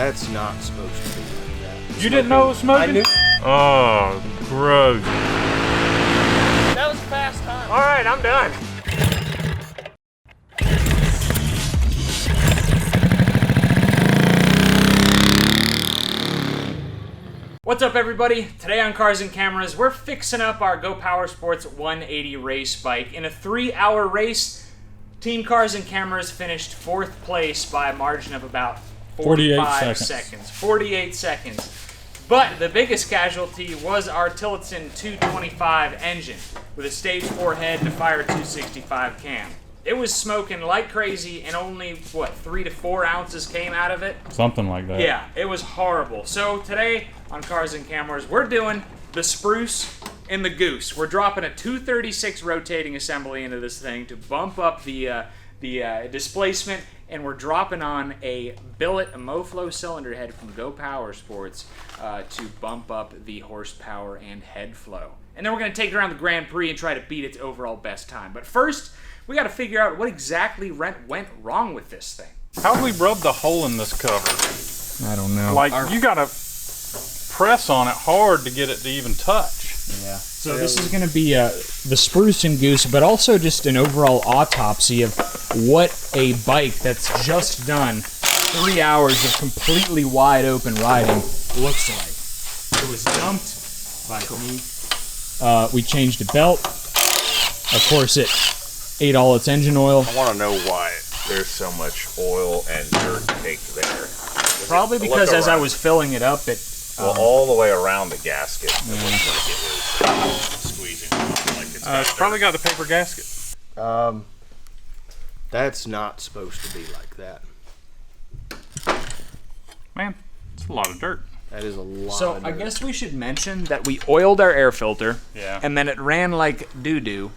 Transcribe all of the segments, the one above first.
That's not supposed to be like that. You didn't know it was smoking? I knew. Oh, gross. That was a fast time. All right, I'm done. What's up, everybody? Today on Cars and Cameras, we're fixing up our Go Power Sports 180 race bike. In a 3-hour race, Team Cars and Cameras finished 4th place by a margin of about 45 seconds. 48 seconds. But the biggest casualty was our Tillotson 225 engine with a stage 4 head and a Fire 265 cam. It was smoking like crazy, and only, 3 to 4 ounces came out of it? Something like that. Yeah, it was horrible. So today on Cars and Cameras, we're doing the spruce and the goose. We're dropping a 236 rotating assembly into this thing to bump up the displacement, and we're dropping on a billet, a MoFlow cylinder head from Go Power Sports to bump up the horsepower and head flow. And then we're going to take it around the Grand Prix and try to beat its overall best time. But first, we got to figure out what exactly went wrong with this thing. How do we rub the hole in this cover? I don't know. Like, you got to press on it hard to get it to even touch. Yeah. So this is going to be the spruce and goose, but also just an overall autopsy of what a bike that's just done 3 hours of completely wide open riding looks like. It was dumped by me. We changed a belt. Of course, it ate all its engine oil. I want to know why there's so much oil and dirt caked there. Probably because as I was filling it up, it... Well, all the way around the gasket, it looks like it was squeezing. Like It's probably got the paper gasket. That's not supposed to be like that. Man, it's a lot of dirt. That is a lot So of I dirt. guess we should mention that we oiled our air filter, Yeah. and then it ran like doo-doo.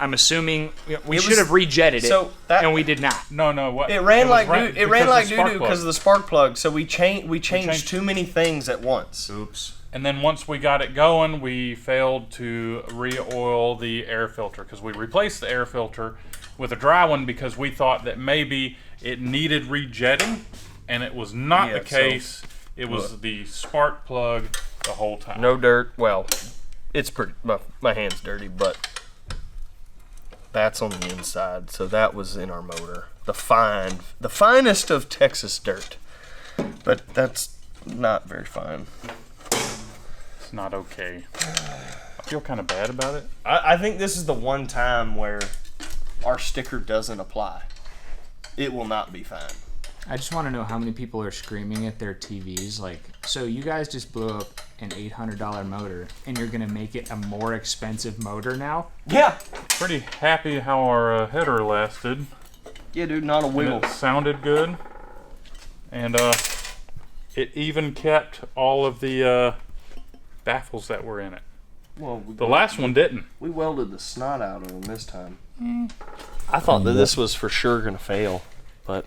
I'm assuming we should have rejetted it, and we did not. No, what? It ran like because doo-doo because of the spark plug. So we changed too many things at once. Oops. And then once we got it going, we failed to re-oil the air filter because we replaced the air filter with a dry one because we thought that maybe it needed rejetting, and it was not the case. It was the spark plug the whole time. No dirt. Well, it's pretty. My hand's dirty, but that's on the inside. So that was in our motor. The finest of Texas dirt. But that's not very fine. It's not okay. I feel kind of bad about it. I think this is the one time where our sticker doesn't apply. It will not be fine. I just want to know how many people are screaming at their TVs like, so you guys just blew up an $800 motor and you're going to make it a more expensive motor now? Yeah. Pretty happy how our header lasted. Yeah, dude, not a And wiggle. it sounded good. And it even kept all of the baffles that were in it. Well, The last one didn't. we welded the snot out of them this time. I thought that this was for sure going to fail, but...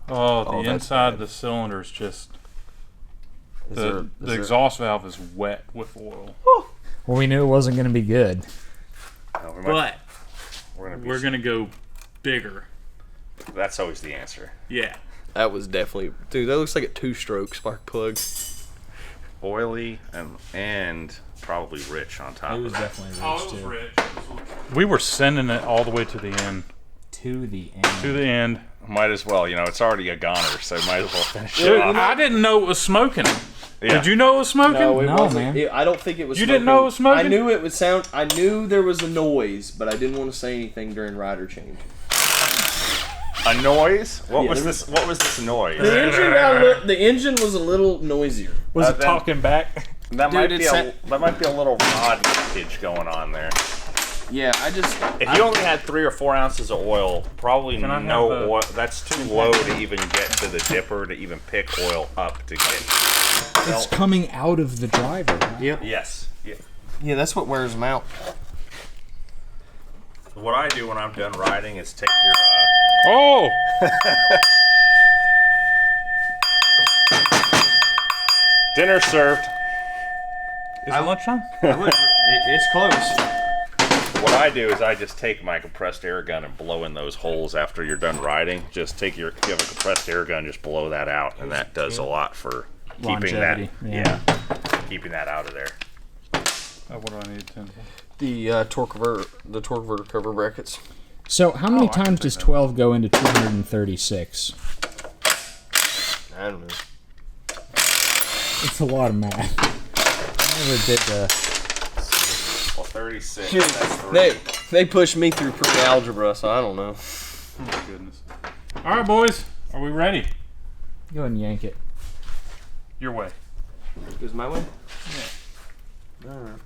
Oh, the that's inside bad. of the cylinder is just... Is The there- exhaust valve is wet with oil. Well, we knew it wasn't going to be good. No, But We're going to go bigger. That's always the answer. Yeah. That was definitely... Dude, that looks like a 2-stroke spark plug. Oily and probably rich on top of it. definitely Oh, it was rich. We were sending it all the way to the end. To the end. To the end. Might as well, it's already a goner, so might as well finish Dude, it off. I didn't know it was smoking. Yeah. Did you know it was smoking? it No, wasn't. man. I don't think it was You smoking. didn't know it was smoking? I knew it would sound... I knew there was a noise, but I didn't want to say anything during rider change. A noise? What Yeah, was there this? What was this noise? The engine was a little noisier. Was it then- talking back? That Dude, might be a little rod leakage going on there. Yeah, If you only had 3 or 4 ounces of oil, probably Can I no have oil. That's too low to even get to the dipper to even pick oil up to get. It's coming out of the driver. Yep. Yes. Yeah. Yeah, that's what wears them out. What I do when I'm done riding is take your. Oh! Dinner served. Is it lunchtime? It's close. What I do is I just take my compressed air gun and blow in those holes after you're done riding. Just take your, if you have a compressed air gun, just blow that out, and that does a lot for keeping that. Longevity, Keeping that out of there. Oh, what do I need? 10? The torque converter cover brackets. So how many times does 12 go into 236? I don't know. It's a lot of math. I never did the... Well, 36. That's 3. They pushed me through pre-algebra, so I don't know. Oh my goodness. All right, boys. Are we ready? Go ahead and yank it. Your way. Goes my way? Yeah. Alright.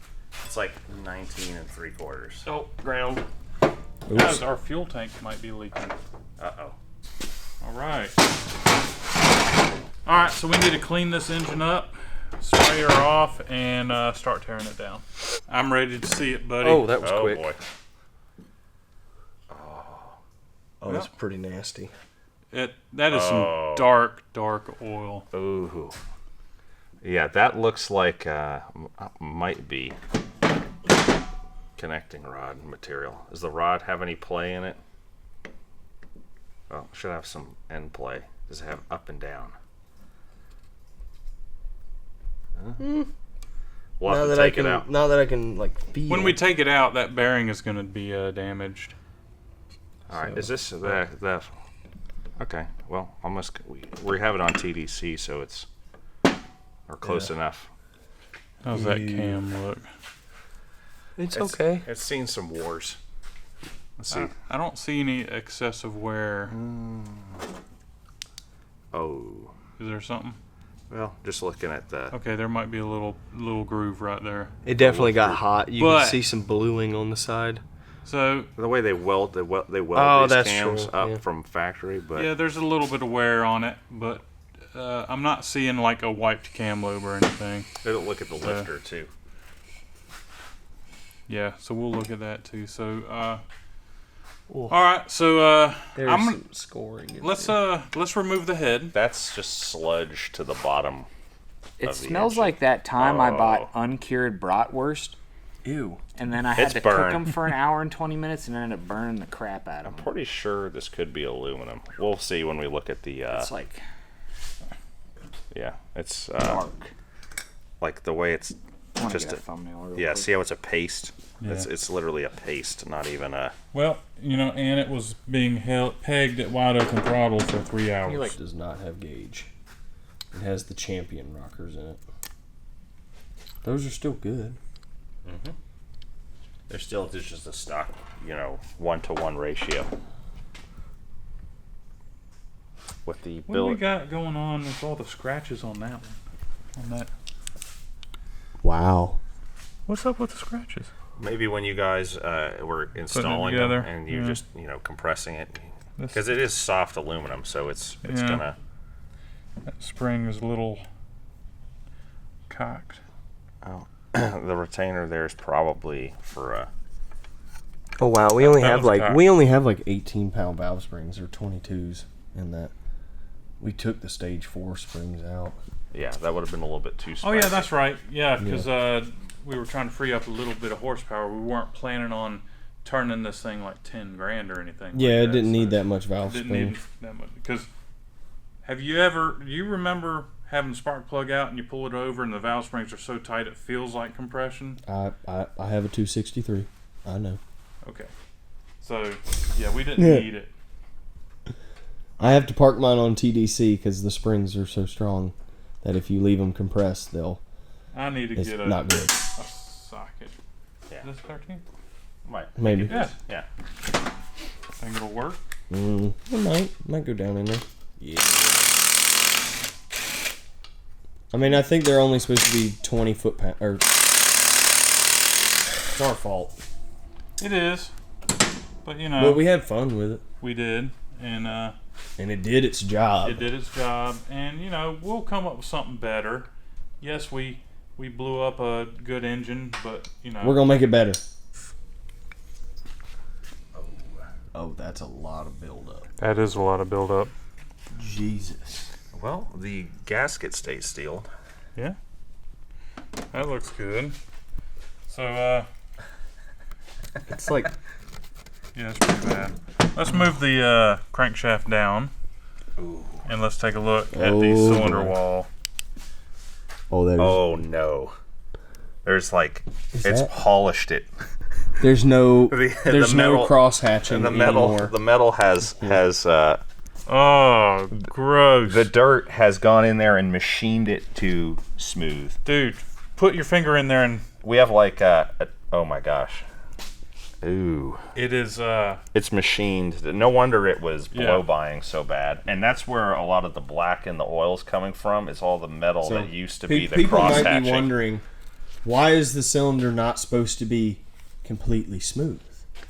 It's like 19 3/4. Oh, ground. Guys, our fuel tank might be leaking. Uh-oh. All right. All right, so we need to clean this engine up, spray her off, and start tearing it down. I'm ready to see it, buddy. Oh, that was quick. Boy. Oh, that's pretty nasty. That is some dark oil. Ooh. Yeah, that looks like might be connecting rod material. Does the rod have any play in it? Well, it should have some end play. Does it have up and down? We'll have to take it out. Now that I can like feel. When we take it out, that bearing is going to be damaged. All right, is this the? Okay, well, almost we have it on TDC, so it's close enough. How's that cam look? It's okay. It's seen some wars. Let's see. I don't see any excessive wear. Oh. Is there something? Well, just looking at the. Okay, there might be a little groove right there. It definitely got hot. You But- can see some bluing on the side. So The way they weld these that's cams true, up yeah. from factory, but yeah, there's a little bit of wear on it, but I'm not seeing like a wiped cam lobe or anything. it'll look at the lifter too. Yeah, so we'll look at that too. So, all right. So There's I'm some scoring. in let's there. remove the head. That's just sludge to the bottom. It of the smells engine. like that time I bought uncured bratwurst, Ew. and then I had It's to cook burned. them for an hour and 20 minutes, and ended up burning the crap out of them. Pretty sure this could be aluminum. We'll see when we look at the. It's like Yeah, it's dark. like the way it's I want to just get a thumbnail real yeah. quick. See how it's a paste? Yeah. It's literally a paste, not even a. Well, and it was being pegged at wide open throttle for 3 hours. It does not have gauge. It has the Champion rockers in it. Those are still good. There's just a stock, 1-to-1 ratio. With the What do we billet. got going on with all the scratches on that one? On that. Wow. What's up with the scratches? Maybe when you guys were installing them together, and you yeah. just compressing it, This- because it is soft aluminum, so it's Yeah. gonna. That spring is a little cocked. Oh, the retainer there is probably for a. Oh wow, we only That have was like cocked. 18-pound valve springs or 22s in that. We took the stage 4 springs out. Yeah, that would have been a little bit too. Oh yeah, spicy. that's right. Yeah, because we were trying to free up a little bit of horsepower. We weren't planning on turning this thing like 10 grand or anything. Yeah, like it didn't so need that much valve Didn't spring. need that much because. Do you remember having the spark plug out and you pull it over and the valve springs are so tight it feels like compression? I have a 263. I know. Okay. So, yeah, we didn't need it. I have to park mine on TDC because the springs are so strong that if you leave them compressed, I need to it's get not good. a socket. Yeah. Is this 13? Maybe. Yeah. Yeah. Think it'll work? It might go down in there. Yeah. I mean, I think they're only supposed to be 20 foot-pound. Or it's our fault. It is. But, But we had fun with it, we did. And and it did its job. it did its job. And, we'll come up with something better. Yes, we blew up a good engine, but, We're gonna make it better. Oh, that's a lot of buildup. That is a lot of buildup. Jesus. Well, the gasket stays sealed. Yeah. That looks good. So, It's like Yeah, it's pretty bad. Let's move the crankshaft down. Ooh. And let's take a look at the cylinder wall. Oh no. There's like it's that- polished it. there's no the metal, cross hatching the metal anymore. the metal has Oh, gross. the dirt has gone in there and machined it to smooth. Dude, put your finger in there and We have like oh my gosh. Ooh. it is It's machined. No wonder it was Yeah. blow buying so bad. And that's where a lot of the black in the oil's coming from. It's all the metal that used to be the people cross might hatching. be wondering, why is the cylinder not supposed to be completely smooth?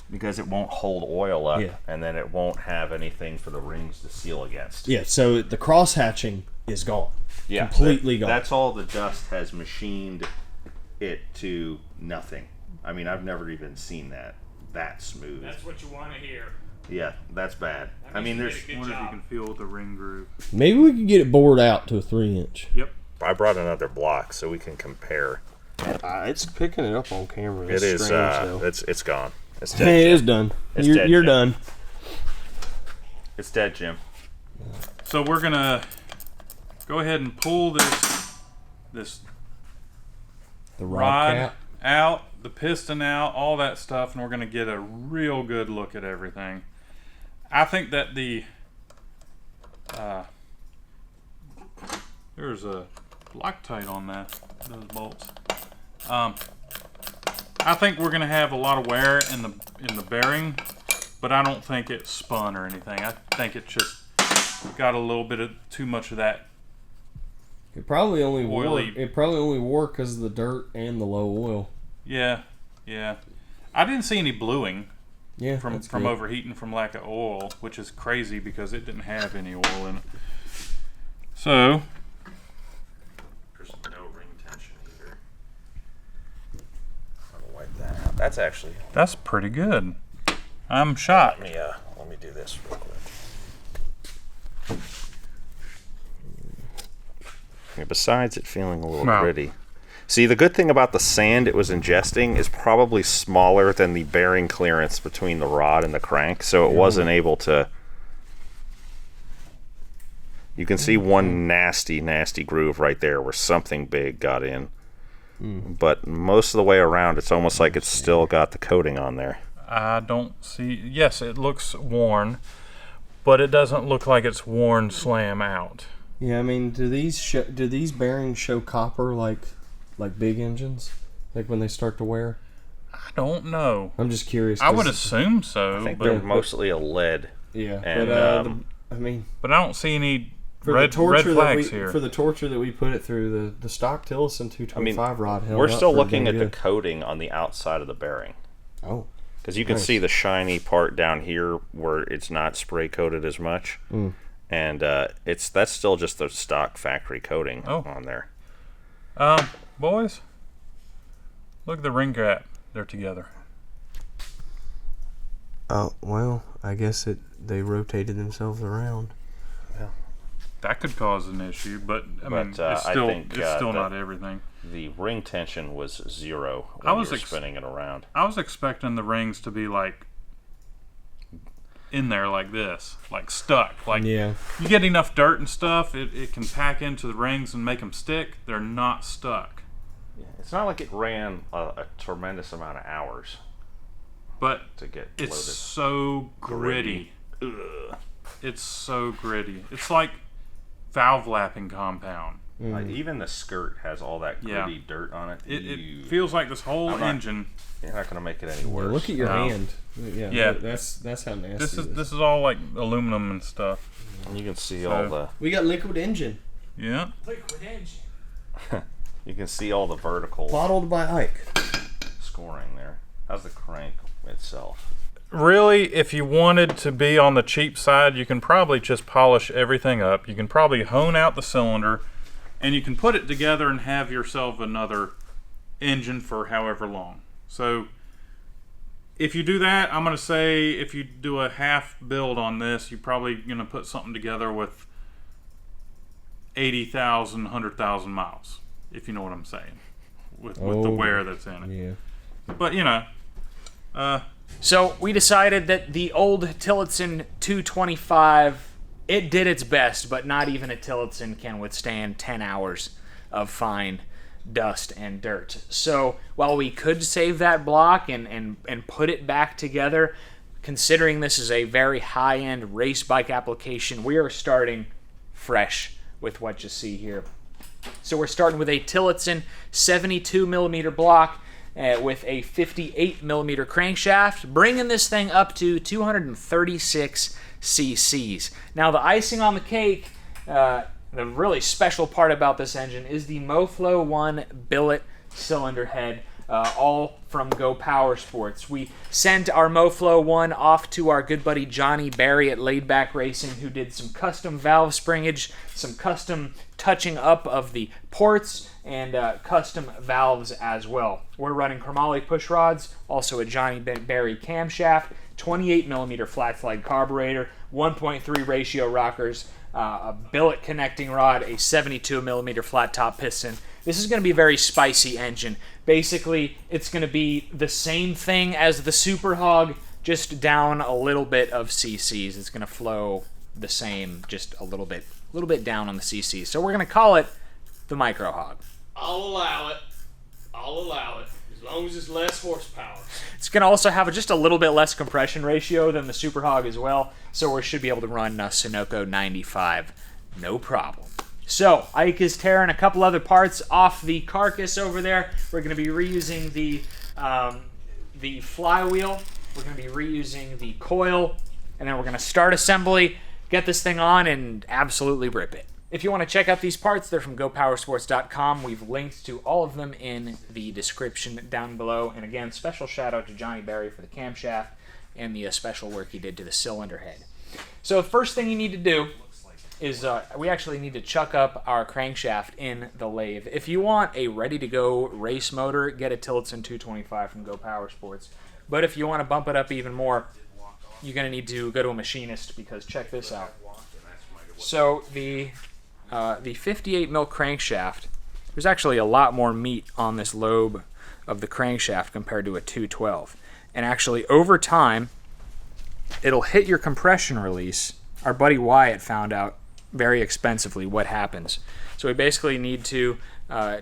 Because it won't hold oil up, Yeah. and then it won't have anything for the rings to seal against. Yeah, so the cross hatching is gone. Yeah, Completely gone. That's all the dust has machined it to nothing. I mean, I've never even seen that smooth. That's what you want to hear. Yeah, that's bad. I mean, there's. Good wonder if you job. can feel the ring groove. Maybe we could get it bored out to a 3-inch. Yep. I brought another block so we can compare. It's picking it up on camera. It is. It's gone. It's dead. Hey, it Jim. is done. It's You're, dead, you're Jim. done. It's dead, Jim. So we're gonna go ahead and pull this The rod out, the piston out, all that stuff, and we're gonna get a real good look at everything. I think that there's a Loctite on those bolts. I think we're gonna have a lot of wear in the bearing, but I don't think it's spun or anything. I think it just got a little bit of too much of that. It probably only wore. Oily. It probably only wore because of the dirt and the low oil. Yeah. I didn't see any bluing Yeah, from that's good. overheating from lack of oil, which is crazy because it didn't have any oil in it. So There's no ring tension either. I'll wipe that out. That's actually. that's pretty good. I'm shocked. Let me do this real quick. Yeah, besides it feeling a little Wow. gritty. See, the good thing about the sand it was ingesting is probably smaller than the bearing clearance between the rod and the crank, so it wasn't able to. You can see one nasty, nasty groove right there where something big got in. But most of the way around, it's almost like it's still got the coating on there. I don't see. Yes, it looks worn, but it doesn't look like it's worn slam out. Yeah, I mean, do these bearings show copper like big engines, like when they start to wear? I don't know. I'm just curious. I 'cause- would assume so, I think but they're mostly a lead. Yeah, And, but I mean, I don't see any for red the torture flags that we here. for the torture that we put it through, the stock Tillotson 225 rod held We're up still pretty looking dang at the good. coating on the outside of the bearing. Oh, Because you can Nice. see the shiny part down here where it's not spray coated as much. And that's still just the stock factory coating on there. Boys, look at the ring gap. They're together. oh well, I guess they rotated themselves around. That could cause an issue, but I mean, But, it's I still think, it's still the- not everything. The ring tension was 0 I when was you're spinning it around. I was expecting the rings to be like in there like this, like stuck. Like Yeah, you get enough dirt and stuff, it can pack into the rings and make them stick. They're not stuck. It's not like it ran a tremendous amount of hours But to get it's loaded. so gritty. Ugh. It's so gritty. It's like valve lapping compound. Like, even the skirt has all that Yeah. gritty dirt on it. It feels like this whole I'm not- engine. You're not going to make it any yeah, worse. look at your No. hand. Yeah, Yeah. that's how nasty. This is all like aluminum and stuff. And you can see So- all the We got liquid engine, Yeah. Liquid engine. you can see all the vertical bottled by Ike. scoring there. How's the crank itself? Really, if you wanted to be on the cheap side, you can probably just polish everything up. You can probably hone out the cylinder, and you can put it together and have yourself another engine for however long. So if you do that, I'm going to say if you do a half build on this, you're probably going to put something together with 80,000, 100,000 miles, if you know what I'm saying, with the wear that's in it. Yeah. But, you know, So we decided that the old Tillotson 225, it did its best, but not even a Tillotson can withstand 10 hours of fine dust and dirt. So while we could save that block and put it back together, considering this is a very high-end race bike application, we are starting fresh with what you see here. So we're starting with a Tillotson 72mm block with a 58mm crankshaft, bringing this thing up to 236 cc's. Now the icing on the cake, the really special part about this engine is the MoFlow 1 billet cylinder head, all from Go Power Sports. We sent our MoFlow 1 off to our good buddy Johnny Barry at Laid Back Racing, who did some custom valve springage, some custom touching up of the ports, and custom valves as well. We're running chromoly push rods, also a Johnny Barry camshaft, 28mm flat slide carburetor, 1.3 ratio rockers, a billet connecting rod, a 72mm flat top piston. This is going to be a very spicy engine. Basically, it's going to be the same thing as the Super Hog, just down a little bit of cc's. It's going to flow the same, just a little bit down on the cc's. So we're going to call it the Micro Hog. I'll allow it. As long as it's less horsepower. It's going to also have just a little bit less compression ratio than the Super Hog as well, so we should be able to run Sunoco 95, no problem. So, Ike is tearing a couple other parts off the carcass over there. We're going to be reusing the flywheel, we're going to be reusing the coil, and then we're going to start assembly, get this thing on, and absolutely rip it. If you want to check out these parts, they're from GoPowerSports.com. We've linked to all of them in the description down below. And again, special shout out to Johnny Barry for the camshaft and the special work he did to the cylinder head. So the first thing you need to do is we actually need to chuck up our crankshaft in the lathe. If you want a ready-to-go race motor, get a Tillotson 225 from Go Power Sports. But if you want to bump it up even more, you're going to need to go to a machinist, because check this out. So the 58mm crankshaft, there's actually a lot more meat on this lobe of the crankshaft compared to a 212. And actually, over time, it'll hit your compression release. Our buddy Wyatt found out very expensively what happens. So we basically need to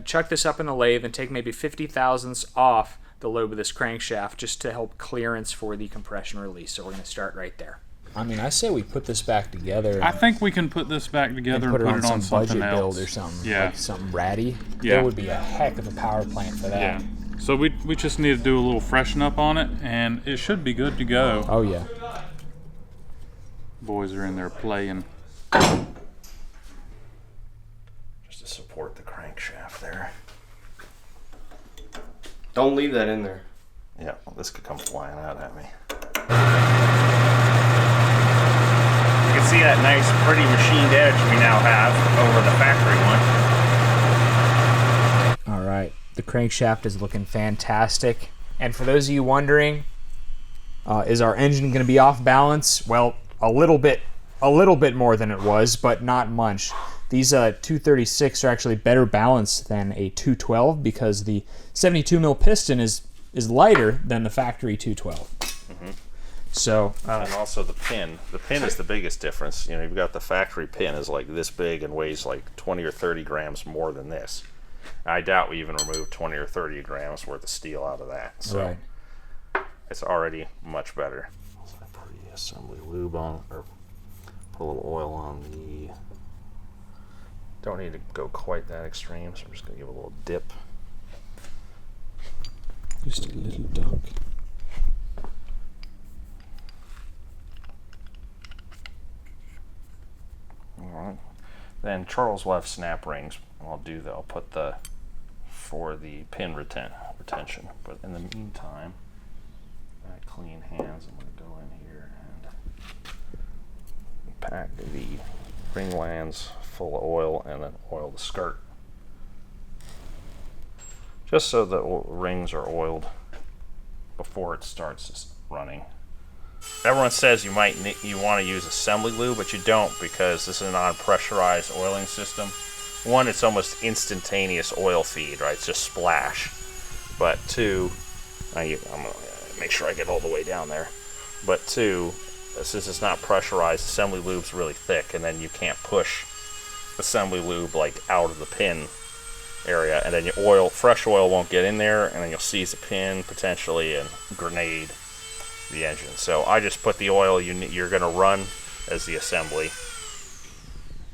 chuck this up in the lathe and take maybe 50 thousandths off the lobe of this crankshaft just to help clearance for the compression release. So we're going to start right there. I mean, I say we put this back together. I think we can put this back together and put it on some something budget else. build or something. Yeah. Like something ratty. Yeah. There would be a heck of a power plant for that. Yeah. So we just need to do a little freshen up on it, and it should be good to go. Oh, yeah. Boys are in there playing. Just to support the crankshaft there. Don't leave that in there. Yeah, well, this could come flying out at me. You can see that nice, pretty machined edge we now have over the factory one. All right. The crankshaft is looking fantastic. And for those of you wondering, is our engine going to be off balance? Well, a little bit more than it was, but not much. These 236 are actually better balanced than a 212 because the 72mm piston is lighter than the factory 212. Mm-hmm. So and also the pin. The pin is the biggest difference. You know, you've got the factory pin is like this big and weighs like 20 or 30 grams more than this. I doubt we even removed 20 or 30 grams worth of steel out of that. So right. It's already much better. So I put the assembly lube on, or put a little oil on the. Don't need to go quite that extreme, so I'm just going to give a little dip. Just a little dunk. Alright. Then Charles will have snap rings. I'll put for the pin retention. But in the meantime, I clean hands. I'm going to go in here and pack the ring lands full of oil and then oil the skirt. Just so the rings are oiled before it starts running. Everyone says you want to use assembly lube, but you don't, because this is a non-pressurized oiling system. One, it's almost instantaneous oil feed, right? It's just splash. But two, make sure I get all the way down there. But two, since it's not pressurized, assembly lube's really thick, and then you can't push assembly lube like out of the pin area, and then your oil, fresh oil, won't get in there, and then you'll seize the pin potentially and grenade the engine. So I just put the oil you're going to run as the assembly,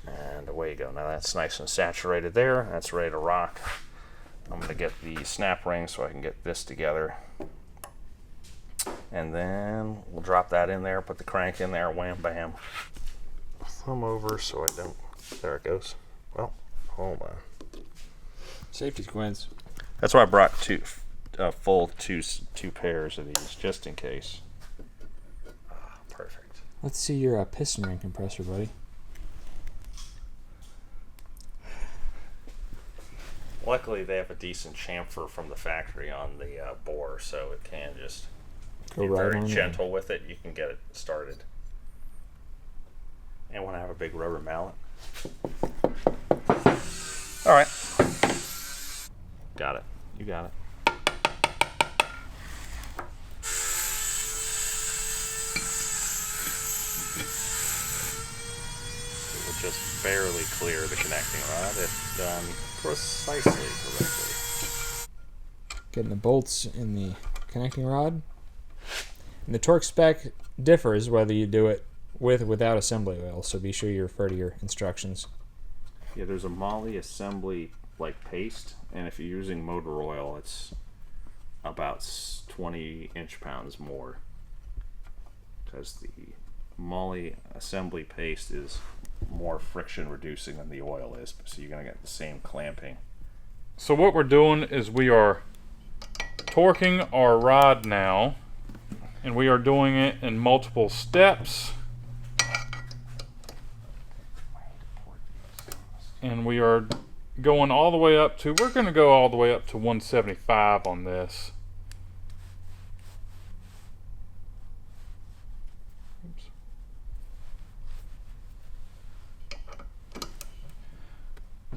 and away you go. Now that's nice and saturated there. That's ready to rock. I'm going to get the snap ring so I can get this together, and then we'll drop that in there, put the crank in there, wham bam. Thumb over so I don't, there it goes. Well, hold on. Safety squints. That's why I brought two pairs of these just in case. Perfect. Let's see your piston ring compressor, buddy. Luckily, they have a decent chamfer from the factory on the bore, so it can just Go be right very on gentle with it. You can get it started. And when I have a big rubber mallet. All right. Got it. You got it. It will just barely clear the connecting rod if done precisely correctly. Getting the bolts in the connecting rod. And the torque spec differs whether you do it with or without assembly oil, so be sure you refer to your instructions. Yeah, there's a moly assembly like paste, and if you're using motor oil, it's about 20 inch-pounds more, because the moly assembly paste is more friction reducing than the oil is, so you're going to get the same clamping. So what we're doing is we are torquing our rod now, and we are doing it in multiple steps. And we are going all the way up to, we're going to go all the way up to 175 on this. Oops.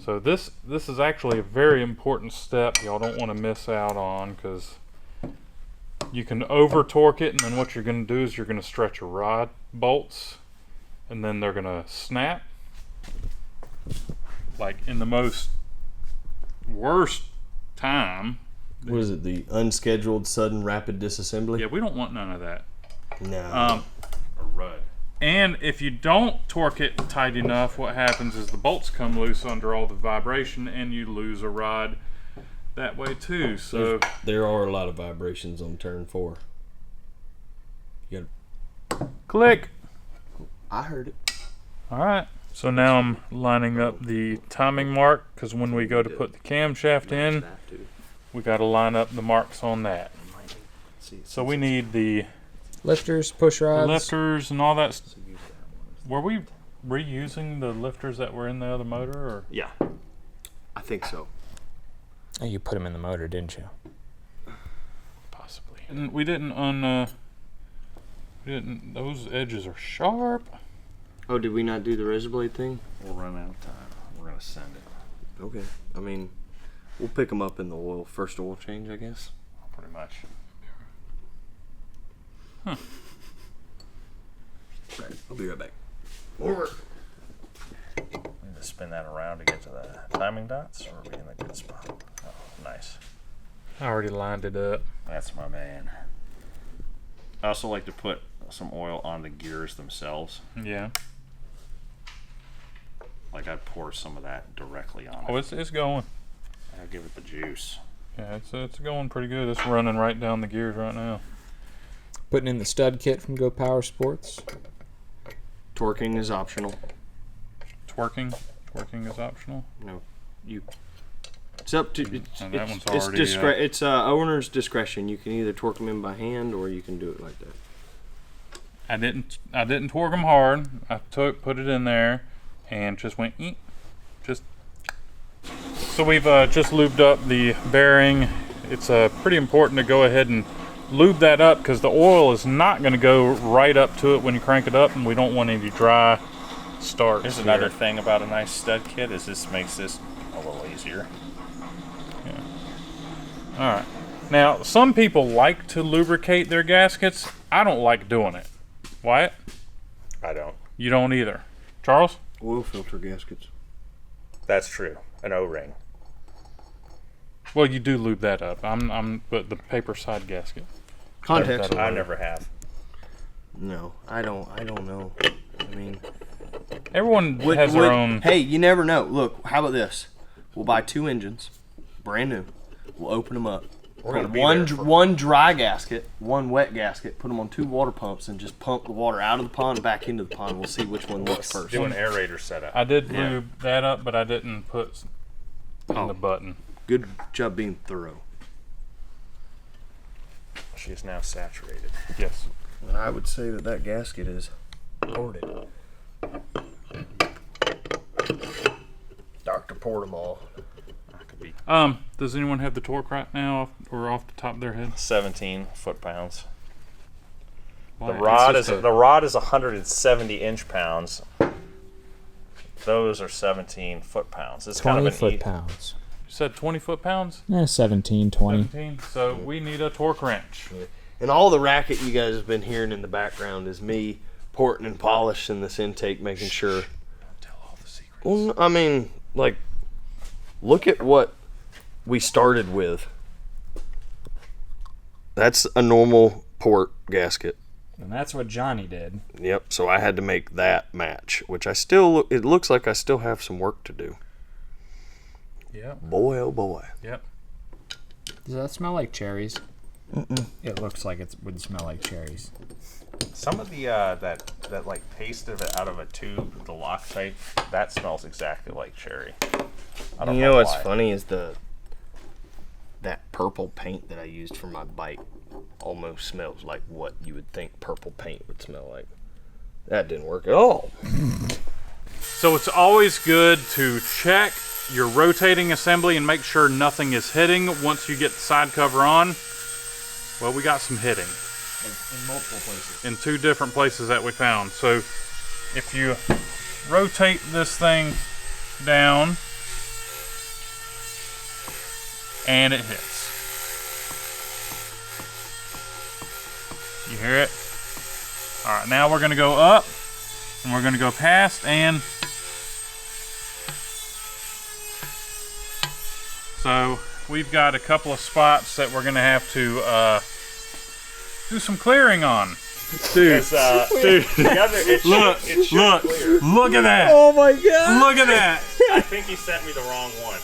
So this is actually a very important step y'all don't want to miss out on, because you can over torque it, and then what you're going to do is you're going to stretch your rod bolts, and then they're going to snap. Like in the most worst time. What is it? The unscheduled sudden rapid disassembly? Yeah, we don't want none of that. No. A rud. And if you don't torque it tight enough, what happens is the bolts come loose under all the vibration, and you lose a rod that way too. So there are a lot of vibrations on turn 4. You click. I heard it. All right. So now I'm lining up the timing mark, because when we go to put the camshaft in, we got to line up the marks on that. So we need the Lifters, push rods. lifters and all that. Were we reusing the lifters that were in the other motor, or? Yeah. I think so. Oh, you put them in the motor, didn't you? Possibly. And we didn't those edges are sharp. Oh, did we not do the razor blade thing? We'll run out of time. We're going to send it. Okay. I mean, we'll pick them up in the first oil change, I guess. Pretty much. Huh. Right, I'll be right back. Need to spin that around to get to the timing dots, or are we in a good spot? Oh, nice. I already lined it up. That's my man. I also like to put some oil on the gears themselves. Yeah. Like I'd pour some of that directly on Oh, it. it's going. I'll give it the juice. Yeah, it's going pretty good. It's running right down the gears right now. Putting in the stud kit from Go Power Sports. Torquing is optional. Twerking is optional. No, it's up to And that one's it's already, it's owner's discretion. You can either torque them in by hand, or you can do it like that. I didn't torque them hard. I put it in there, and just went eek. So we've just lubed up the bearing. It's pretty important to go ahead and lube that up, because the oil is not going to go right up to it when you crank it up, and we don't want any dry starts. Here's another thing about a nice stud kit is this makes this a little easier. All right. Now, some people like to lubricate their gaskets. I don't like doing it. Wyatt? I don't. You don't either. Charles? Oil filter gaskets. That's true. An O-ring. Well, you do lube that up. But the paper side gasket. Context. I never have. No, I don't know. I mean, Everyone has their own. Hey, you never know. Look, how about this? We'll buy 2 engines, brand new. We'll open them up. We're gonna be one dry gasket, 1 wet gasket. Put them on 2 water pumps and just pump the water out of the pond and back into the pond. We'll see which one works first. Do an aerator setup. I did lube that up, but I didn't put in the button. Good job being thorough. She's now saturated. Yes. And I would say that gasket is ported. Dr. Portamall. Does anyone have the torque right now off the top of their head? 17 foot-pounds. Well, The rod is 170 inch-pounds. Those are 17 foot-pounds. It's 20 kind of an foot-pounds. You said 20 foot-pounds? 17, 20. 17. So we need a torque wrench. And all the racket you guys have been hearing in the background is me porting and polishing this intake, making sure. Don't tell all the secrets. Well, I mean, like, look at what we started with. That's a normal port gasket. And that's what Johnny did. Yep, so I had to make that match, which it looks like I still have some work to do. Yep. Boy, oh boy. Yep. Does that smell like cherries? It looks like it would smell like cherries. Some of the that like paste of it out of a tube, the Loctite, that smells exactly like cherry. I don't You know what's why. funny is that purple paint that I used for my bike almost smells like what you would think purple paint would smell like. That didn't work at all. So it's always good to check your rotating assembly and make sure nothing is hitting once you get the side cover on. Well, we got some hitting. In multiple places. In 2 different places that we found. So if you rotate this thing down and it hits. You hear it? All right, now we're going to go up and we're going to go past, and so we've got a couple of spots that we're going to have to do some clearing on. Dude, Dude, look at that. Oh my god! Look at that. I think he sent me the wrong one.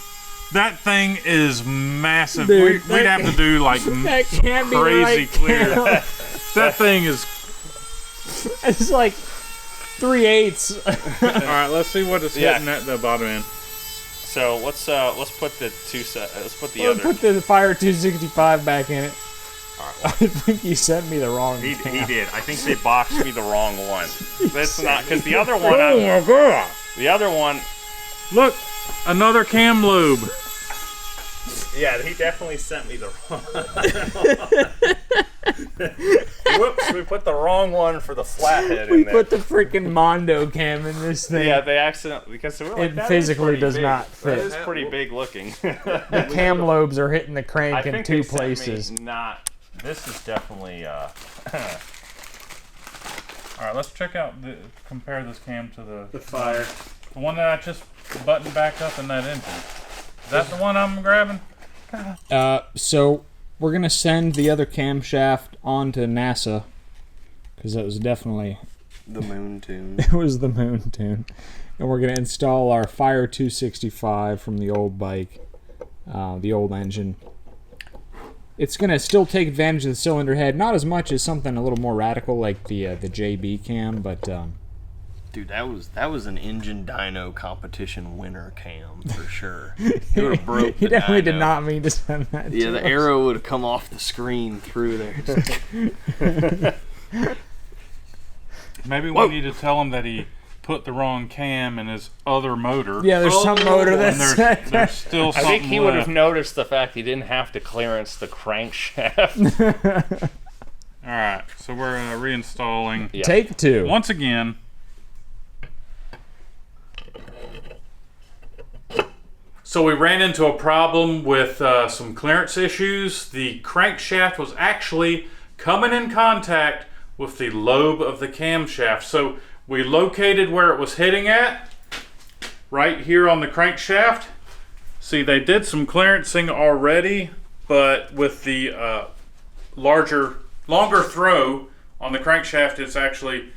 That thing is massive. Dude, We'd have to do like That can't be crazy right. clear. That thing is. It's like 3/8. All right, let's see what it's hitting at the bottom end. So let's put the let's put the We'll other. put the Fire 265 back in it. I think you sent me the wrong. He cam. did. I think they boxed me the wrong one. That's not because the other one. Oh my god! The other one. Look, another cam lube. Yeah, he definitely sent me the wrong. Whoops! We put the wrong one for the flathead We in there. put the freaking Mondo cam in this thing. Yeah, they accidentally because we were like, It that physically is pretty does big. not That fit. is pretty big looking. The cam lobes are hitting the crank I in think 2 they sent me places. not. This is definitely. All right, let's check out compare this cam to the fire. The one that I just buttoned back up in that engine. Is that the one I'm grabbing? So we're gonna send the other camshaft on to NASA because that was definitely The moon tune. it was the moon tune, and we're gonna install our Fire 265 from the old bike, the old engine. It's gonna still take advantage of the cylinder head, not as much as something a little more radical like the JB cam, but Dude, that was an engine dyno competition winner cam for sure. It would have broke he the definitely dyno. did not mean to send that. Yeah, to the us. arrow would have come off the screen through there. Maybe Whoa. we need to tell him that he put the wrong cam in his other motor. Yeah, there's some motor And that's there's still I something think he would have left. noticed the fact he didn't have to clearance the crankshaft. All right, so we're reinstalling. Yeah. Take 2. Once again, So we ran into a problem with some clearance issues. The crankshaft was actually coming in contact with the lobe of the camshaft. So we located where it was hitting at, right here on the crankshaft. See, they did some clearancing already, but with the longer throw on the crankshaft, it's actually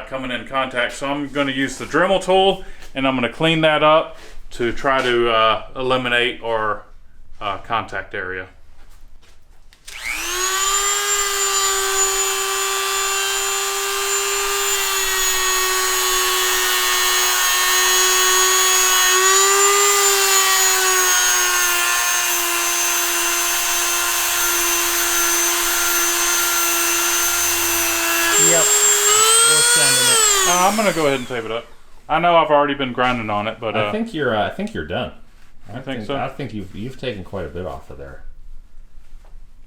coming in contact. So I'm going to use the Dremel tool, and I'm going to clean that up to try to eliminate our contact area. Yep. We're sending it. I'm going to go ahead and tape it up. I know I've already been grinding on it, but I think you're done. I think so. I think you've taken quite a bit off of there.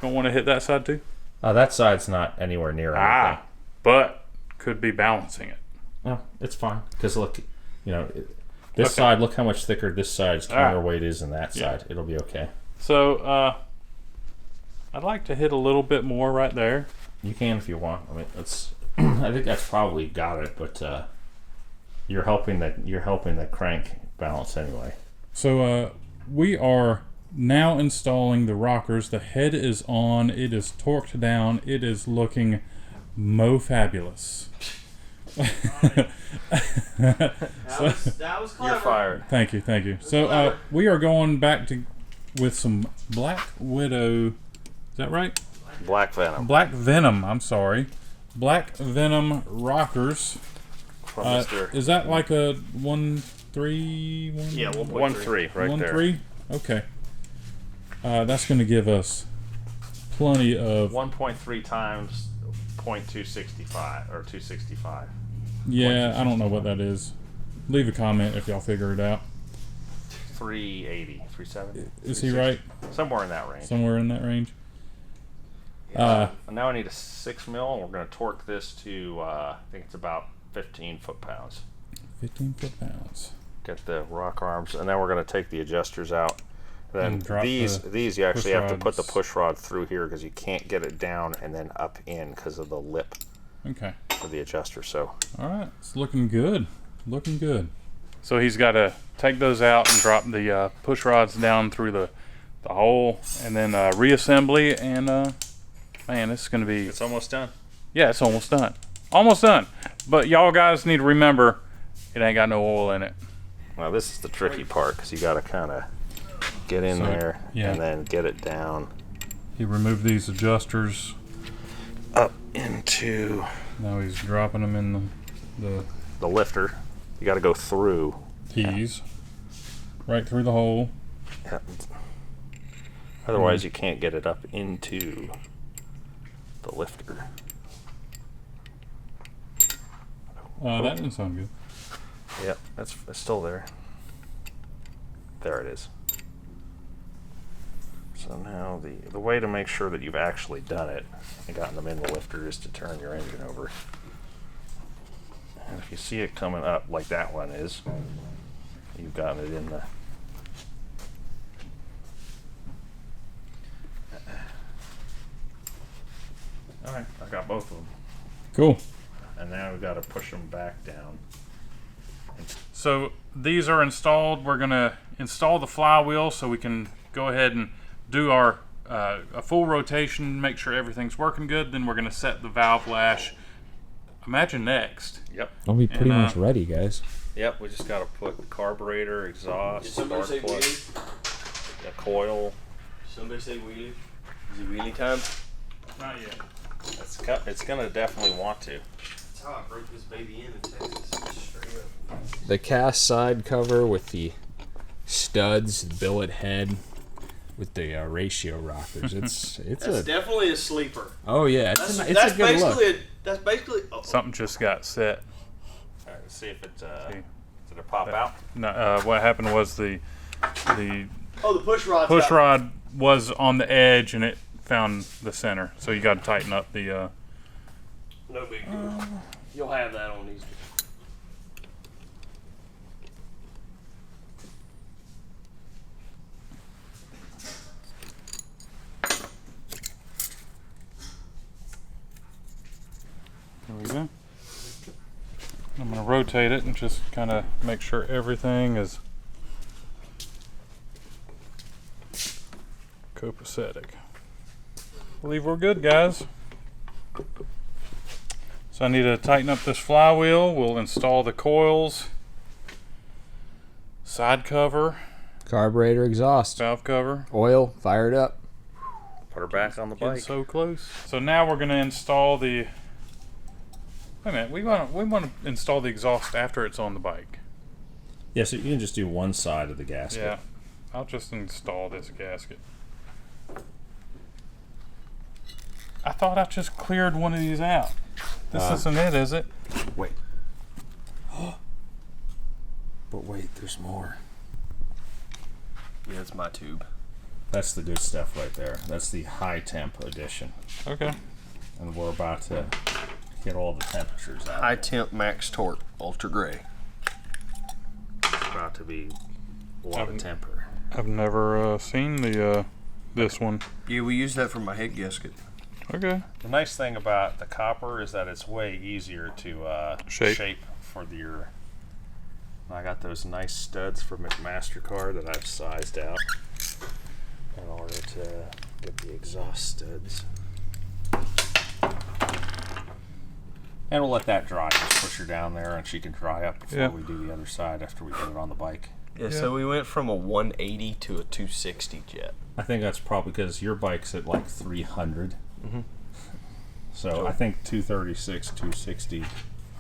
don't want to hit that side too. That side's not anywhere near anything. But could be balancing it. No, it's fine because look, this side. Look how much thicker this side's counterweight is than that side. It'll be okay. So I'd like to hit a little bit more right there. You can if you want. I mean, it's. I think that's probably got it, but you're helping the crank balance anyway. So we are now installing the rockers. The head is on. It is torqued down. It is looking mo-fabulous. That was clever. You're fired. Thank you. So we are going back with some Black Widow. Is that right? Black Venom. Black Venom. I'm sorry. Black Venom rockers. From Mr. Is that like a 1.3? Yeah, 1.3 right there. 1.3? Okay. That's going to give us plenty of... 1.3 times 0.265 or 265. Yeah, I don't know what that is. Leave a comment if y'all figure it out. 380, 370. Is he right? Somewhere in that range. Somewhere in that range. Now I need a 6 mil, and we're going to torque this to I think it's about 15 foot-pounds. 15 foot-pounds. Get the rock arms, and then we're going to take the adjusters out. Then drop these you actually have to put the rods. push rod through here because you can't get it down and then up in because of the lip Okay. for the adjuster. So All right. It's looking good. Looking good. So he's got to take those out and drop the push rods down through the hole, and then reassembly, and man, this is going to be... it's almost done. Yeah, it's almost done. Almost done. But y'all guys need to remember, it ain't got no oil in it. Now this is the tricky part because you got to kind of get in there and then get it down He removed these adjusters. up into Now he's dropping them in the the lifter. You got to go through. keys. Right through the hole. Yeah. Otherwise, you can't get it up into the lifter. That didn't sound good. Yep, it's still there. There it is. So now the way to make sure that you've actually done it and gotten them in the lifter is to turn your engine over. And if you see it coming up like that one is, you've gotten it in the... Alright, I got both of them. Cool. And now we've got to push them back down. So these are installed. We're going to install the flywheel so we can go ahead and do our a full rotation, make sure everything's working good. Then we're going to set the valve lash. Imagine next. Yep. I'll be pretty And, much ready, guys. Yep, we just got to put carburetor, exhaust, Did somebody spark say plug, wheelie? the coil. Somebody say wheelie? Is it wheelie time? Not yet. It's gonna definitely want to. That's how I broke this baby in Texas. Straight up. The cast side cover with the studs, the billet head, with the ratio rockers. It's That's definitely a sleeper. oh yeah, That's, it's that's a good look. basically that's basically Something just got set. All right, let's see if it See. did it pop out. No, what happened was the the push rod's push out. rod was on the edge and it found the center. So you got to tighten up the. No big deal. You'll have that on these. rotate it and just kind of make sure everything is copacetic. I believe we're good, guys. So I need to tighten up this flywheel. We'll install the coils, side cover, Carburetor, exhaust, valve cover. oil, fired up. Put her back on the Getting bike. so close. So now we're going to install the. Wait a minute. We want to install the exhaust after it's on the bike. Yeah, so you can just do one side of the gasket. Yeah. I'll just install this gasket. I thought I just cleared one of these out. This isn't it, is it? Wait. But wait, there's more. Yeah, it's my tube. That's the good stuff right there. That's the high temp edition. Okay. And we're about to get all the temperatures out. High temp max torque, ultra gray. It's about to be a lot of temper. I've never seen the this one. Yeah, we use that for my head gasket. Okay. The nice thing about the copper is that it's way easier to Shape. for your. I got those nice studs from McMaster-Carr that I've sized out in order to get the exhaust studs. And we'll let that dry. Just push her down there and she can dry up before we do the other side after we get it on the bike. Yeah, so we went from a 180 to a 260 jet. I think that's probably because your bike's at like 300. So I think 236, 260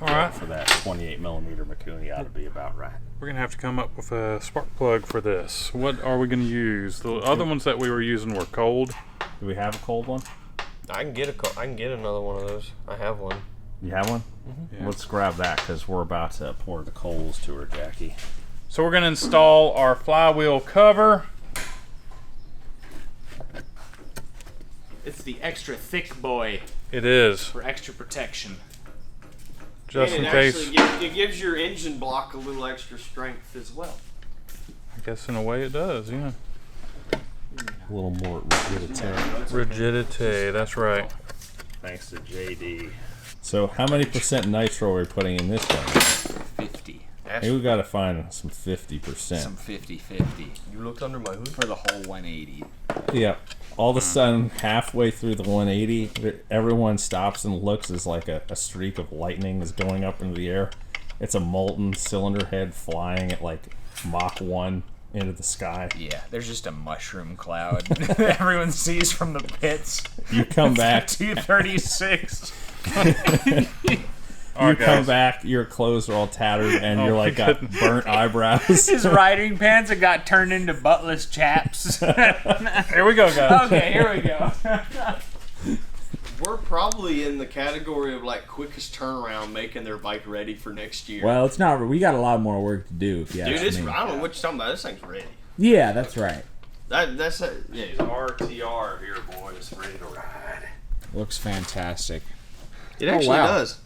All right. for that 28 millimeter Mikuni ought to be about right. We're gonna have to come up with a spark plug for this. What are we gonna use? The other ones that we were using were cold. Do we have a cold one? I can get another one of those. I have one. You have one? Yeah. Let's grab that because we're about to pour the coals to her, Jackie. So we're gonna install our flywheel cover. It's the extra thick boy It is, for extra protection. just in case. It gives your engine block a little extra strength as well. I guess in a way it does, yeah. A little more rigidity. Rigidity, that's right. Thanks to JD. So how many percent nitro are we putting in this one? 50. Maybe we gotta find some 50%. Some 50-50 You looked under my hood? for the whole 180. Yeah. All of a sudden, halfway through the 180, everyone stops and looks as like a streak of lightning is going up into the air. It's a molten cylinder head flying at like Mach 1 into the sky. Yeah, there's just a mushroom cloud everyone sees from the pits. You come back. 236. You come back, your clothes are all tattered, and you're like got burnt eyebrows. His riding pants have got turned into buttless chaps. Here we go, guys. Okay, here we go. We're probably in the category of like quickest turnaround making their bike ready for next year. Well, it's not. We got a lot more work to do. If you Dude, ask me. I don't know what you're talking about. This thing's ready. Yeah, that's right. That's a, yeah. RTR here, boys, ready to ride. Looks fantastic. It actually wow. does.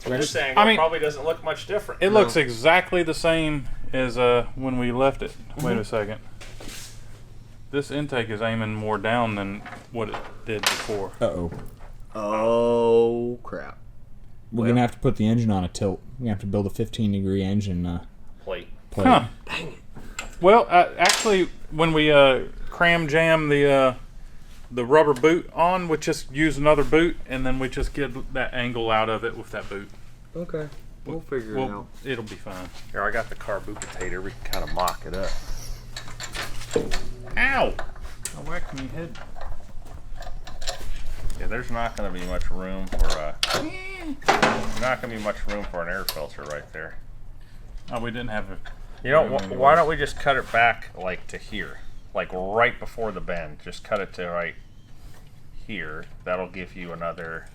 I'm just saying, I mean, probably doesn't look much different. It looks exactly the same as when we left it. Wait a second. This intake is aiming more down than what it did before. Uh-oh. Oh crap! We're gonna have to put the engine on a tilt. We're gonna have to build a 15-degree engine Plate. plate. Huh. Well, actually, when we cram jam the rubber boot on, we just use another boot, and then we just get that angle out of it with that boot. Okay, we'll figure it out. Well, it'll be fine. Here, I got the carburetor. We can kind of mock it up. Ow! I whacked me head. Yeah, there's not going to be much room for not going to be much room for an air filter right there. Oh, we didn't have a. You know, why don't we just cut it back like to here, like right before the bend? Just cut it to right here. That'll give you another,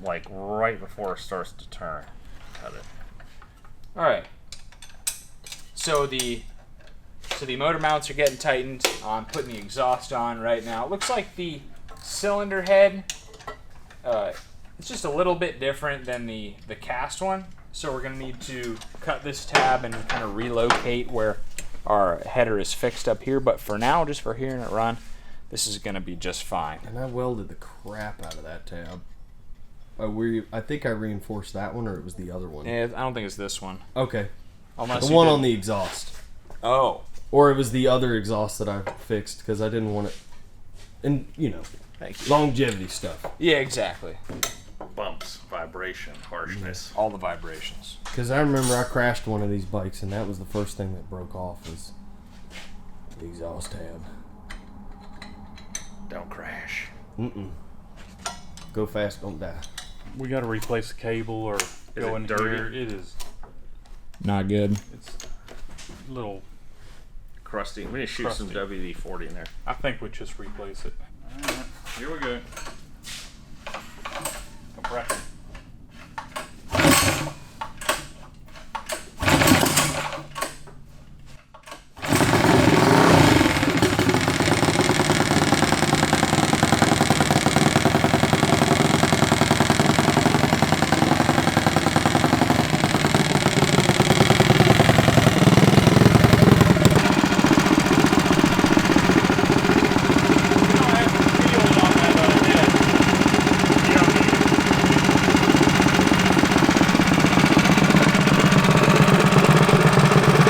like right before it starts to turn. Cut it. All right. So the motor mounts are getting tightened. I'm putting the exhaust on right now. It looks like the cylinder head, it's just a little bit different than the cast one. So we're gonna need to cut this tab and kind of relocate where our header is fixed up here. But for now, just for hearing it run, this is gonna be just fine. And I welded the crap out of that tab. I think I reinforced that one, or it was the other one. I don't think it's this one. Okay. Unless The you one did- on the exhaust. Oh. Or it was the other exhaust that I fixed because I didn't want it. And, you know, longevity stuff. Yeah, exactly. Bumps, vibration, harshness. All the vibrations. Because I remember I crashed one of these bikes, and that was the first thing that broke off was the exhaust tab. Don't crash. Go fast, don't die. We got to replace the cable or go it in dirty? here. It is. Not good. It's a little. Crusty. We need to shoot Crusty. some WD-40 in there. I think we just replace it. All right, here we go. Compressor.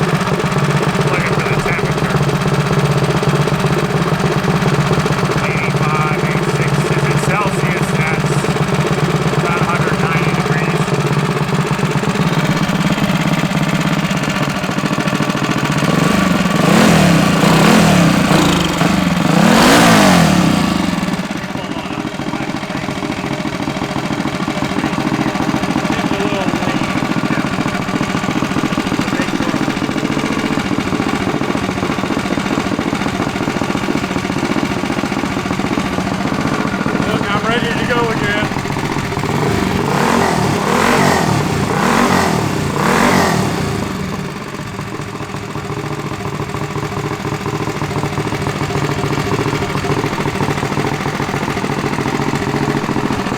Looking for the temperature. 85, 86. Is it Celsius? That's about 190 degrees. Look, I'm ready to go again.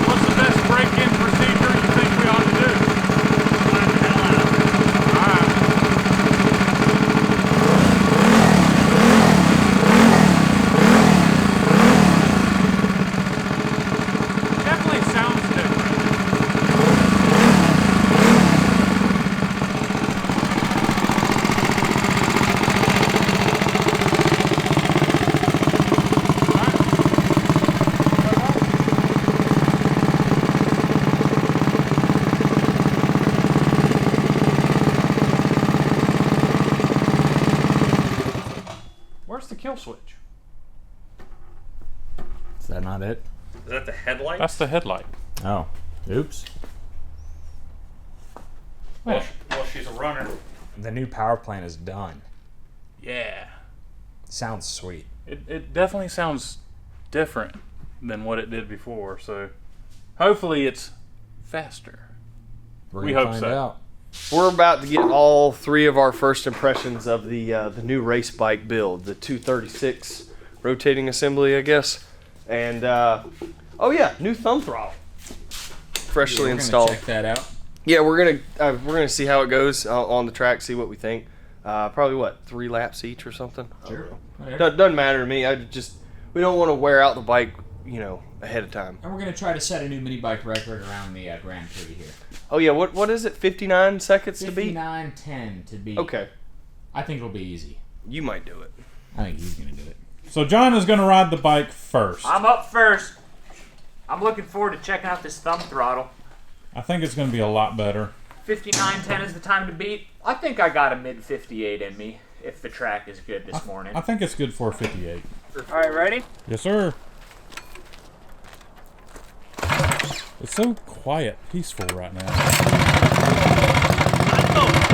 What's the best break-in procedure you think we ought to do? All right. Definitely sounds different. Where's the kill switch? Is that not it? Is that the headlight? That's the headlight. Oh. Oops. Well, she's a runner. The new power plant is done. Yeah. Sounds sweet. It definitely sounds different than what it did before, so hopefully it's faster. We're We gonna hope find so. out. We're about to get all three of our first impressions of the new race bike build, the 236 rotating assembly, I guess. And, oh yeah, new thumb throttle. Freshly installed. Check that out. Yeah, we're gonna see how it goes on the track, see what we think. Probably what, 3 laps each or something? Sure. Doesn't matter to me. We don't want to wear out the bike, you know, ahead of time. And we're going to try to set a new mini bike record around the Grand Prix here. Oh yeah, what is it? 59 seconds to beat? 59:10 to beat. Okay, I think it'll be easy. you might do it. I think he's going to do it. So John is going to ride the bike first. I'm up first. I'm looking forward to checking out this thumb throttle. I think it's going to be a lot better. 59:10 is the time to beat. I think I got a mid 58 in me if the track is good this morning. I think it's good for a 58. All right, ready? Yes, sir. It's so quiet, peaceful right now.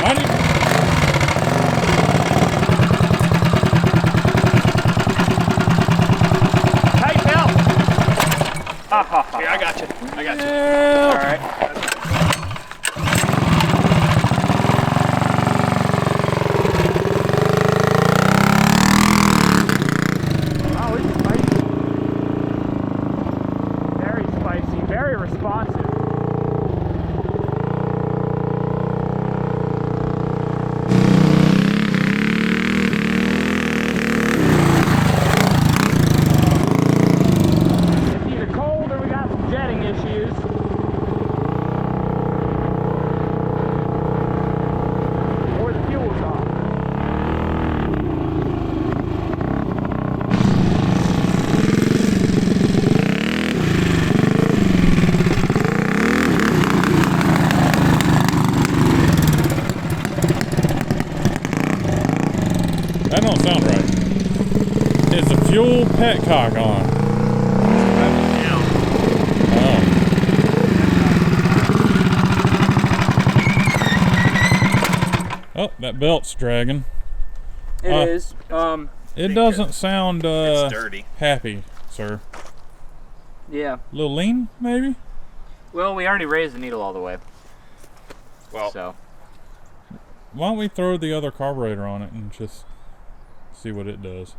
Not even- Tight belt. Here, I got you. All right. Oh, it's spicy. Very spicy. Very responsive. That don't sound right. Is the fuel petcock on? Oh, that belt's dragging. It is. It doesn't sound It's dirty. happy, sir. Yeah. A little lean, maybe? Well, we already raised the needle all the way. Well, So. Why don't we throw the other carburetor on it and just see what it does?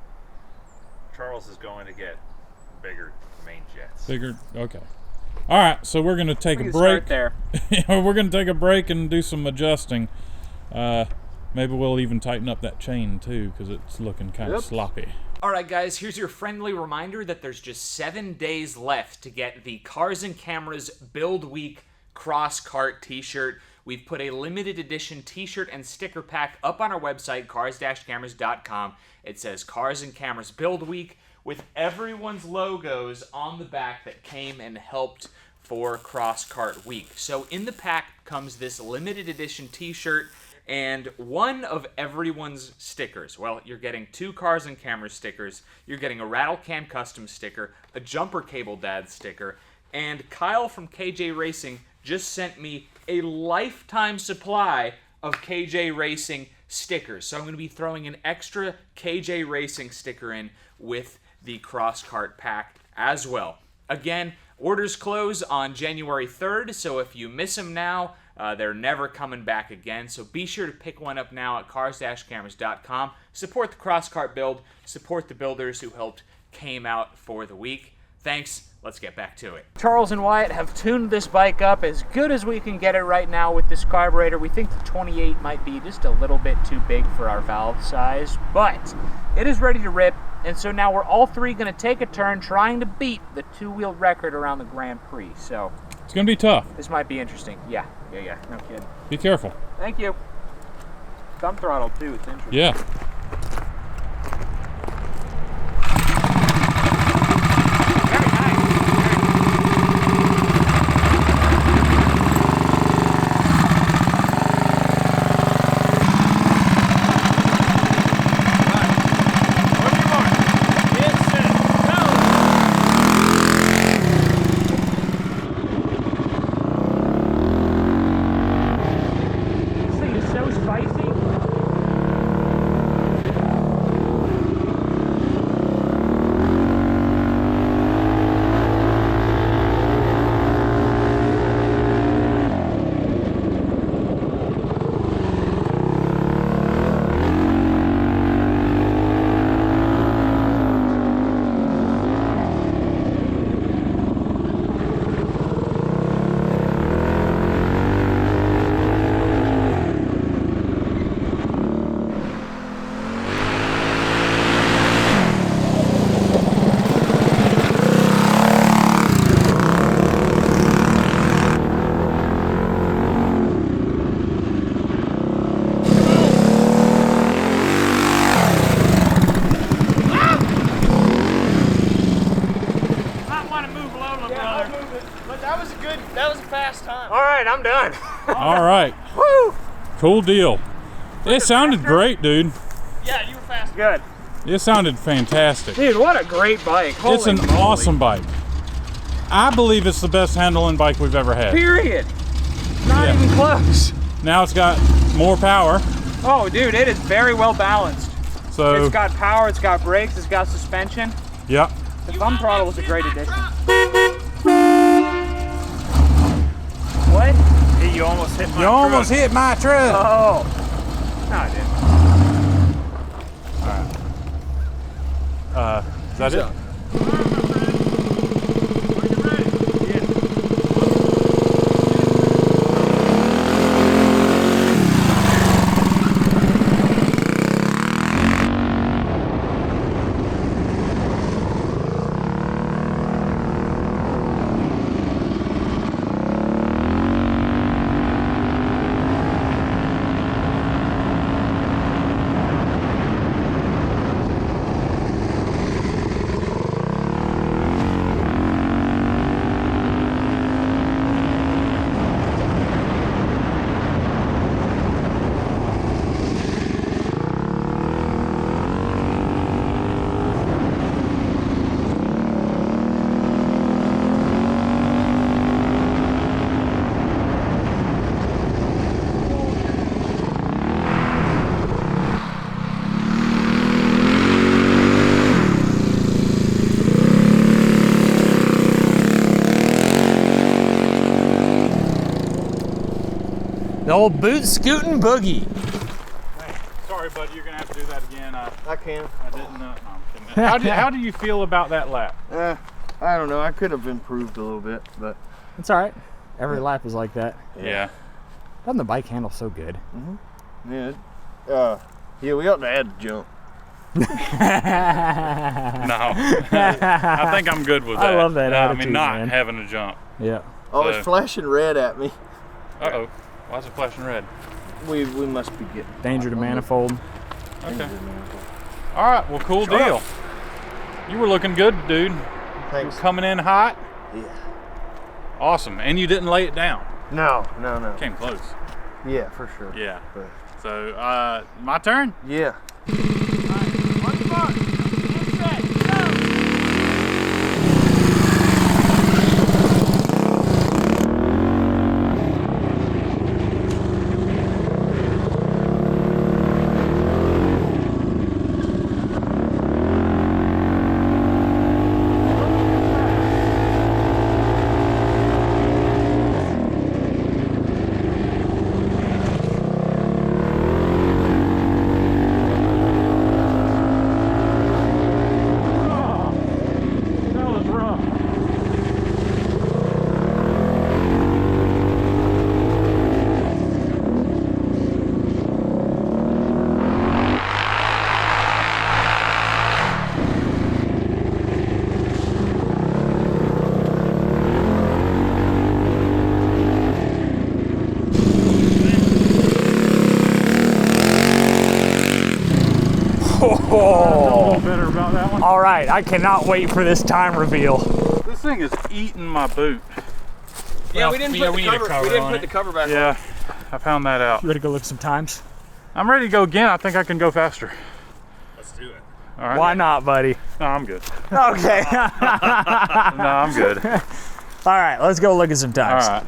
Charles is going to get bigger main jets. Figured, okay. All right, so we're gonna take a break. Start there. We're gonna take a break and do some adjusting. Maybe we'll even tighten up that chain too, because it's looking kind of sloppy. All right, guys, here's your friendly reminder that there's just 7 days left to get the Cars and Cameras Build Week Cross Cart t-shirt. We've put a limited edition t-shirt and sticker pack up on our website, cars-cameras.com. It says Cars and Cameras Build Week with everyone's logos on the back that came and helped for Cross Cart Week. So in the pack comes this limited edition t-shirt and one of everyone's stickers. Well, you're getting 2 Cars and Cameras stickers, you're getting a Rattle Can Custom sticker, a Jumper Cable Dad sticker, and Kyle from KJ Racing just sent me a lifetime supply of KJ Racing stickers. So I'm going to be throwing an extra KJ Racing sticker in with the Cross Cart pack as well. Again, orders close on January 3rd, so if you miss them now, they're never coming back again. So be sure to pick one up now at cars-cameras.com. Support the Cross Cart build. Support the builders who helped came out for the week. Thanks. Let's get back to it. Charles and Wyatt have tuned this bike up as good as we can get it right now with this carburetor. We think the 28 might be just a little bit too big for our valve size, but it is ready to rip. And so now we're all three going to take a turn trying to beat the 2-wheeled record around the Grand Prix. So It's gonna be tough. this might be interesting. Yeah, no kidding. Be careful. Thank you. Thumb throttle too, it's interesting. Yeah. Very nice. This thing is so spicy. That was a fast time. All right, I'm done. All right. Woo! Cool deal. It sounded great, dude. Yeah, you were fast. Good. It sounded fantastic. Dude, what a great bike. Holy It's an moly. awesome bike. I believe it's the best handling bike we've ever had. Period. Not Yeah. even close. Now it's got more power. Oh, dude, it is very well balanced. So, It's got power, it's got brakes, it's got suspension. yeah. The thumb throttle was a great addition. What? Hey, you almost hit my You almost truck. hit my truck. Oh. No, I didn't. Is that it? old boot scootin' boogie. Sorry, bud. You're gonna have to do that again. I can. I didn't. No, I'm kidding. How do you feel about that lap? I don't know. I could have improved a little bit, but It's all right. Every lap is like that. Yeah. Doesn't the bike handle so good? yeah. Yeah, we ought to add the jump. No. I think I'm good with that. I love that I attitude, mean, not man. having a jump. Yeah. Oh, So- it's flashing red at me. Uh-oh. Why is it flashing red? We must be getting Danger to manifold. Okay. All right. Well, cool deal. You were looking good, dude. Thanks. Coming in hot. Yeah. Awesome. And you didn't lay it down. No. Came close. Yeah, for sure. Yeah. But, So, my turn? yeah. Better about that one. All right, I cannot wait for this time reveal. This thing is eating my boot. Yeah, Well, we didn't yeah, put we the need a cover. cover We didn't on put it. the cover back on. Yeah, I found that out. You ready to go look some times? I'm ready to go again. I think I can go faster. Let's do it. All right. Why not, buddy? No, I'm good. Okay. No, I'm good. All All right, let's go look at some times. right.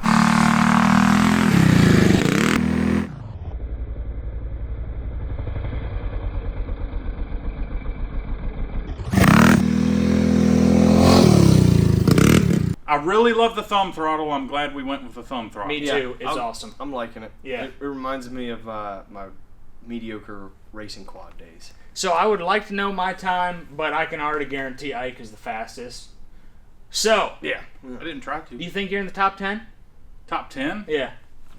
I really love the thumb throttle. I'm glad we went with the thumb throttle. Me too. It's awesome. I'm liking it. Yeah. It reminds me of my mediocre racing quad days. So I would like to know my time, but I can already guarantee Ike is the fastest. So, Yeah. I didn't try to. do you think you're in the top 10? Top 10? Yeah.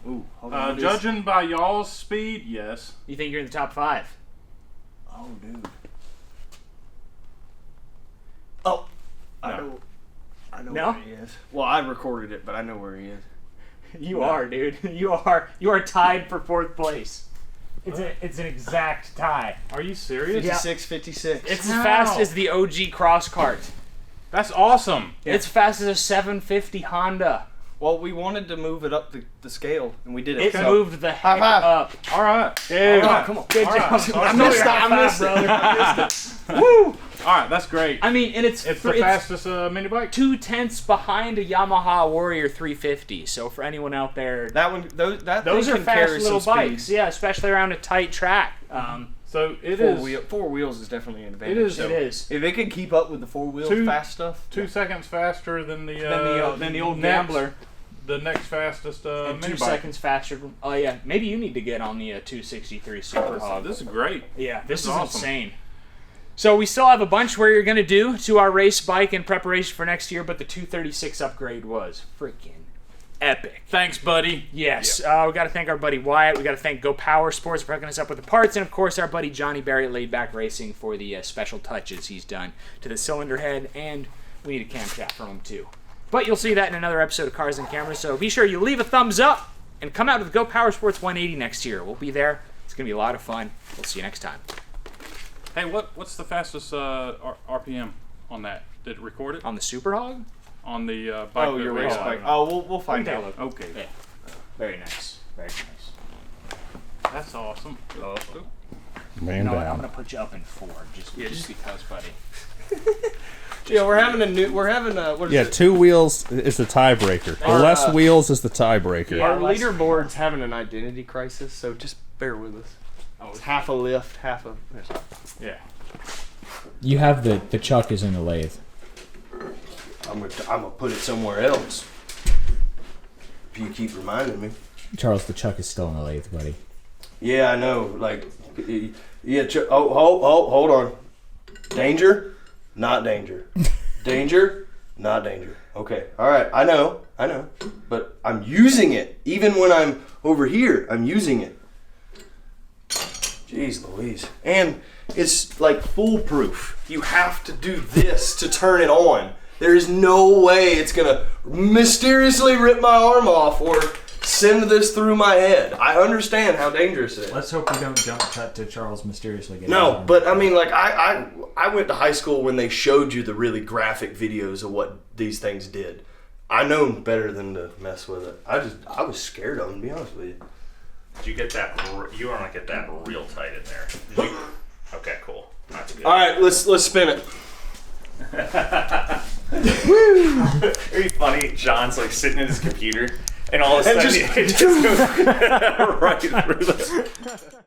Ooh, hold on. Judging by y'all's speed, yes. You think you're in the top 5? Oh, dude. Oh, I No. know No? where he is. Well, I recorded it, but I know where he is. You are, dude. You are tied for 4th place. It's an exact tie. Are you serious? 56, 56. It's as Wow. fast as the OG cross cart. That's awesome. It's fast as a 750 Honda. Well, we wanted to move it up the scale, and we did It it. moved the heck five. up. All right. Dude, Oh, come on. good All job. right. I missed missed it. I missed it. brother. I missed it. Woo! All right, that's great. I mean, and it's It's the fastest mini bike. 2/10 behind a Yamaha Warrior 350. So for anyone out there, That one, those those are thing can carry fast little some speed. bikes. Yeah, especially around a tight track. So it is Four wheels is definitely an advantage. It is. So It is. if it can keep up with the four wheel Two- fast stuff, 2 seconds faster than the Than the old next- Gambler. The next fastest And mini 2 bike. seconds faster. Oh yeah, maybe you need to get on the 263 Super Hog. This is great. Yeah, this is awesome. insane. So we still have a bunch we're going to do to our race bike in preparation for next year, but the 236 upgrade was freaking epic. Thanks, buddy. Yes, we got to thank our buddy Wyatt. We got to thank Go Power Sports for hooking us up with the parts, and of course our buddy Johnny Barry at Laid Back Racing for the special touches he's done to the cylinder head, and we need a camshaft from him too. But you'll see that in another episode of Cars and Cameras, so be sure you leave a thumbs up and come out to the Go Power Sports 180 next year. We'll be there. It's going to be a lot of fun. We'll see you next time. Hey, what's the fastest RPM on that? Did it record it On the Super Hog? on the bike? oh, that your we race got? bike. Oh, we'll find Take a out. look. Okay, Yeah. Very nice. Very nice. that's awesome. Man No, I'm down. going to put you up in 4, just because, buddy. Yeah, we're having what is Yeah, it? 2 wheels is the tiebreaker. The less wheels is the tiebreaker. Yeah. Our leaderboard's having an identity crisis, so just bear with us. Oh, It's half a lift, half a. Yeah. You have the chuck is in the lathe. I'm gonna put it somewhere else. If you keep reminding me. Charles, the chuck is still in the lathe, buddy. Yeah, I know. Like, yeah. Hold on. Danger, not danger. Danger, not danger. Okay. All right. I know. But I'm using it. Even when I'm over here, I'm using it. Jeez Louise. And it's like foolproof. You have to do this to turn it on. There is no way it's gonna mysteriously rip my arm off or send this through my head. I understand how dangerous it is. Let's hope we don't jump cut to Charles mysteriously getting No, but I mean, like, I went to high school when they showed you the really graphic videos of what these things did. I know better than to mess with it. I was scared of them, to be honest with you. Did you get that? You want to get that real tight in there. Did you? Okay, cool. That's good. All right, let's spin it. It'd be funny. John's like sitting in his computer, and all of a sudden it just goes right through the.